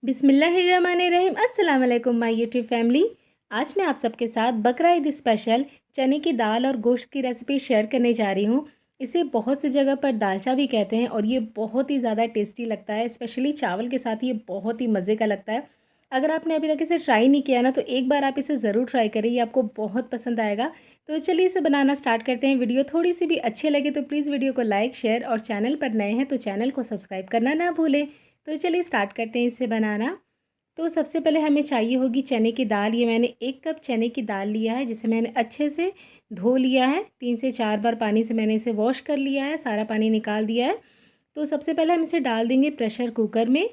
बिस्मिल्लाहिर्रहमानिर्रहीम। अस्सलाम वालेकुम माय यूट्यूब फैमिली। आज मैं आप सबके साथ बकरा ईद स्पेशल चने की दाल और गोश्त की रेसिपी शेयर करने जा रही हूँ। इसे बहुत सी जगह पर दालचा भी कहते हैं और ये बहुत ही ज़्यादा टेस्टी लगता है। स्पेशली चावल के साथ ये बहुत ही मज़े का लगता है। अगर आपने अभी तक इसे ट्राई नहीं किया ना तो एक बार आप इसे ज़रूर ट्राई करें, ये आपको बहुत पसंद आएगा। तो चलिए इसे बनाना स्टार्ट करते हैं। वीडियो थोड़ी सी भी अच्छी लगे तो प्लीज़ वीडियो को लाइक शेयर और चैनल पर नए हैं तो चैनल को सब्सक्राइब करना ना भूलें। तो चलिए स्टार्ट करते हैं इसे बनाना। तो सबसे पहले हमें चाहिए होगी चने की दाल। ये मैंने 1 कप चने की दाल लिया है, जिसे मैंने अच्छे से धो लिया है। 3 से 4 बार पानी से मैंने इसे वॉश कर लिया है, सारा पानी निकाल दिया है। तो सबसे पहले हम इसे डाल देंगे प्रेशर कुकर में।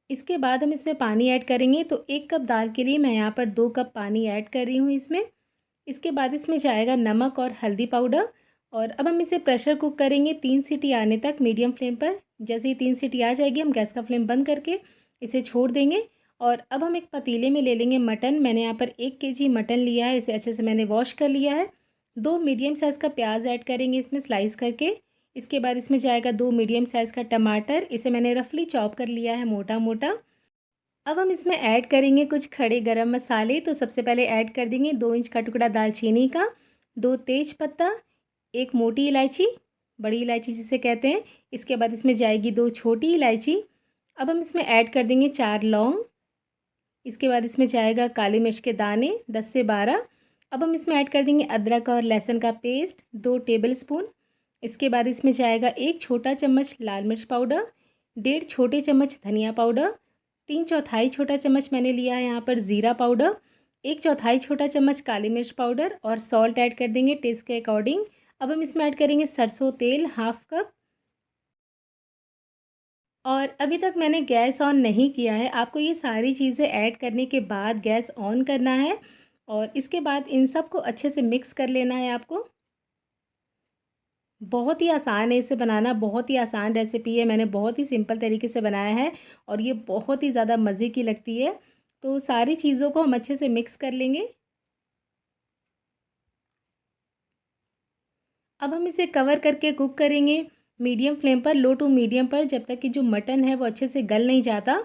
इसके बाद हम इसमें पानी ऐड करेंगे। तो 1 कप दाल के लिए मैं यहाँ पर 2 कप पानी ऐड कर रही हूँ इसमें। इसके बाद इसमें जाएगा नमक और हल्दी पाउडर। और अब हम इसे प्रेशर कुक करेंगे 3 सीटी आने तक मीडियम फ्लेम पर। जैसे ही 3 सीटी आ जाएगी हम गैस का फ्लेम बंद करके इसे छोड़ देंगे। और अब हम एक पतीले में ले लेंगे मटन। मैंने यहाँ पर 1 केजी मटन लिया है, इसे अच्छे से मैंने वॉश कर लिया है। 2 मीडियम साइज़ का प्याज ऐड करेंगे इसमें स्लाइस करके। इसके बाद इसमें जाएगा 2 मीडियम साइज़ का टमाटर, इसे मैंने रफली चॉप कर लिया है मोटा मोटा। अब हम इसमें ऐड करेंगे कुछ खड़े गरम मसाले। तो सबसे पहले ऐड कर देंगे 2 इंच का टुकड़ा दालचीनी का, 2 तेज पत्ता, 1 मोटी इलायची, बड़ी इलायची जिसे कहते हैं। इसके बाद इसमें जाएगी 2 छोटी इलायची। अब हम इसमें ऐड कर देंगे 4 लौंग। इसके बाद इसमें जाएगा काली मिर्च के दाने 10 से 12। अब हम इसमें ऐड कर देंगे अदरक और लहसुन का पेस्ट 2 टेबल स्पून। इसके बाद इसमें जाएगा 1 छोटा चम्मच लाल मिर्च पाउडर, 1.5 छोटे चम्मच धनिया पाउडर, 3/4 छोटा चम्मच मैंने लिया है यहाँ पर ज़ीरा पाउडर, 1/4 छोटा चम्मच काली मिर्च पाउडर और सॉल्ट ऐड कर देंगे टेस्ट के अकॉर्डिंग। अब हम इसमें ऐड करेंगे सरसों तेल हाफ़ कप। और अभी तक मैंने गैस ऑन नहीं किया है। आपको ये सारी चीज़ें ऐड करने के बाद गैस ऑन करना है और इसके बाद इन सब को अच्छे से मिक्स कर लेना है आपको। बहुत ही आसान है इसे बनाना, बहुत ही आसान रेसिपी है। मैंने बहुत ही सिंपल तरीके से बनाया है और ये बहुत ही ज़्यादा मज़े की लगती है। तो सारी चीज़ों को हम अच्छे से मिक्स कर लेंगे। अब हम इसे कवर करके कुक करेंगे मीडियम फ्लेम पर, लो टू मीडियम पर, जब तक कि जो मटन है वो अच्छे से गल नहीं जाता।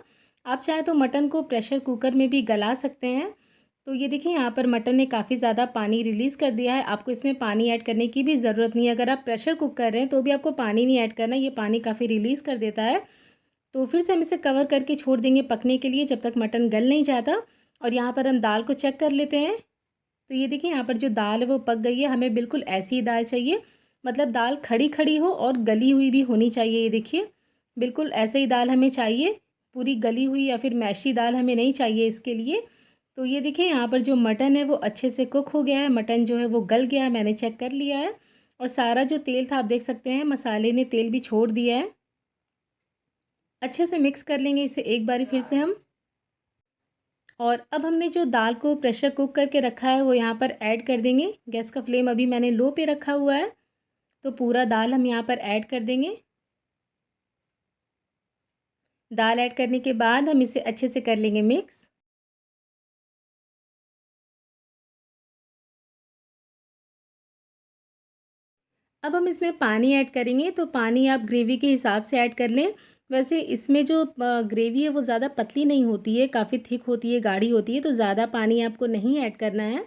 आप चाहे तो मटन को प्रेशर कुकर में भी गला सकते हैं। तो ये देखिए यहाँ पर मटन ने काफ़ी ज़्यादा पानी रिलीज़ कर दिया है। आपको इसमें पानी ऐड करने की भी ज़रूरत नहीं है। अगर आप प्रेशर कुक कर रहे हैं तो भी आपको पानी नहीं ऐड करना, ये पानी काफ़ी रिलीज़ कर देता है। तो फिर से हम इसे कवर करके छोड़ देंगे पकने के लिए जब तक मटन गल नहीं जाता। और यहाँ पर हम दाल को चेक कर लेते हैं। तो ये देखिए यहाँ पर जो दाल है वो पक गई है। हमें बिल्कुल ऐसी ही दाल चाहिए, मतलब दाल खड़ी खड़ी हो और गली हुई भी होनी चाहिए। ये देखिए बिल्कुल ऐसे ही दाल हमें चाहिए, पूरी गली हुई या फिर मैशी दाल हमें नहीं चाहिए इसके लिए। तो ये देखिए यहाँ पर जो मटन है वो अच्छे से कुक हो गया है, मटन जो है वो गल गया है, मैंने चेक कर लिया है। और सारा जो तेल था आप देख सकते हैं मसाले ने तेल भी छोड़ दिया है। अच्छे से मिक्स कर लेंगे इसे एक बारी फिर से हम। और अब हमने जो दाल को प्रेशर कुक करके रखा है वो यहाँ पर ऐड कर देंगे। गैस का फ्लेम अभी मैंने लो पे रखा हुआ है। तो पूरा दाल हम यहाँ पर ऐड कर देंगे। दाल ऐड करने के बाद हम इसे अच्छे से कर लेंगे मिक्स। अब हम इसमें पानी ऐड करेंगे। तो पानी आप ग्रेवी के हिसाब से ऐड कर लें। वैसे इसमें जो ग्रेवी है वो ज़्यादा पतली नहीं होती है, काफ़ी थिक होती है, गाढ़ी होती है। तो ज़्यादा पानी आपको नहीं ऐड करना है।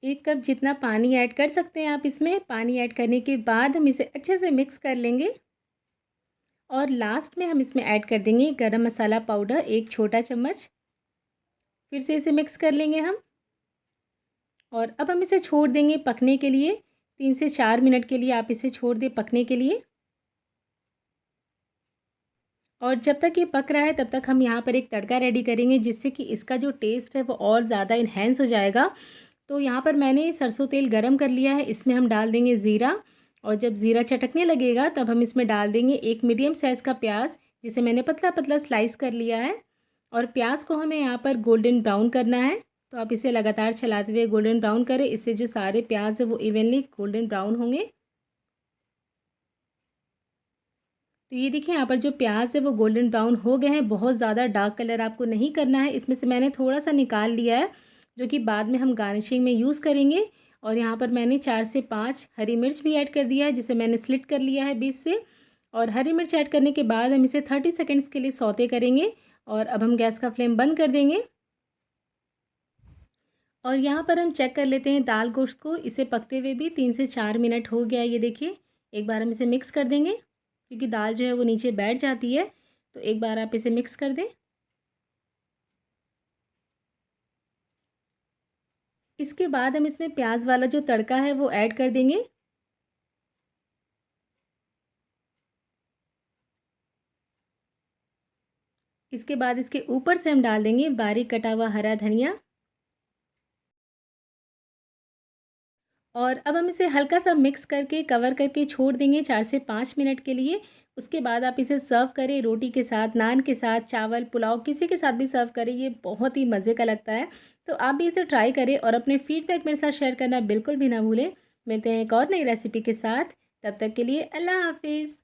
1 कप जितना पानी ऐड कर सकते हैं आप इसमें। पानी ऐड करने के बाद हम इसे अच्छे से मिक्स कर लेंगे। और लास्ट में हम इसमें ऐड कर देंगे गरम मसाला पाउडर 1 छोटा चम्मच। फिर से इसे मिक्स कर लेंगे हम। और अब हम इसे छोड़ देंगे पकने के लिए। 3 से 4 मिनट के लिए आप इसे छोड़ दें पकने के लिए। और जब तक ये पक रहा है तब तक हम यहाँ पर एक तड़का रेडी करेंगे, जिससे कि इसका जो टेस्ट है वो और ज़्यादा इन्हेंस हो जाएगा। तो यहाँ पर मैंने सरसों तेल गरम कर लिया है, इसमें हम डाल देंगे ज़ीरा। और जब ज़ीरा चटकने लगेगा तब हम इसमें डाल देंगे 1 मीडियम साइज़ का प्याज, जिसे मैंने पतला पतला स्लाइस कर लिया है। और प्याज को हमें यहाँ पर गोल्डन ब्राउन करना है। तो आप इसे लगातार चलाते हुए गोल्डन ब्राउन करें, इससे जो सारे प्याज है वो इवनली गोल्डन ब्राउन होंगे। तो ये देखिए यहाँ पर जो प्याज है वो गोल्डन ब्राउन हो गए हैं। बहुत ज़्यादा डार्क कलर आपको नहीं करना है। इसमें से मैंने थोड़ा सा निकाल लिया है, जो कि बाद में हम गार्निशिंग में यूज़ करेंगे। और यहाँ पर मैंने 4 से 5 हरी मिर्च भी ऐड कर दिया है, जिसे मैंने स्लिट कर लिया है बीच से। और हरी मिर्च ऐड करने के बाद हम इसे 30 सेकंड्स के लिए सौते करेंगे। और अब हम गैस का फ्लेम बंद कर देंगे। और यहाँ पर हम चेक कर लेते हैं दाल गोश्त को। इसे पकते हुए भी 3 से 4 मिनट हो गया है, ये देखिए। एक बार हम इसे मिक्स कर देंगे क्योंकि दाल जो है वो नीचे बैठ जाती है, तो एक बार आप इसे मिक्स कर दें। इसके बाद हम इसमें प्याज वाला जो तड़का है वो ऐड कर देंगे। इसके बाद इसके ऊपर से हम डाल देंगे बारीक कटा हुआ हरा धनिया। और अब हम इसे हल्का सा मिक्स करके कवर करके छोड़ देंगे 4 से 5 मिनट के लिए। उसके बाद आप इसे सर्व करें रोटी के साथ, नान के साथ, चावल, पुलाव, किसी के साथ भी सर्व करें, ये बहुत ही मज़े का लगता है। तो आप भी इसे ट्राई करें और अपने फीडबैक मेरे साथ शेयर करना बिल्कुल भी ना भूलें। मिलते हैं एक और नई रेसिपी के साथ, तब तक के लिए अल्लाह हाफ़िज़।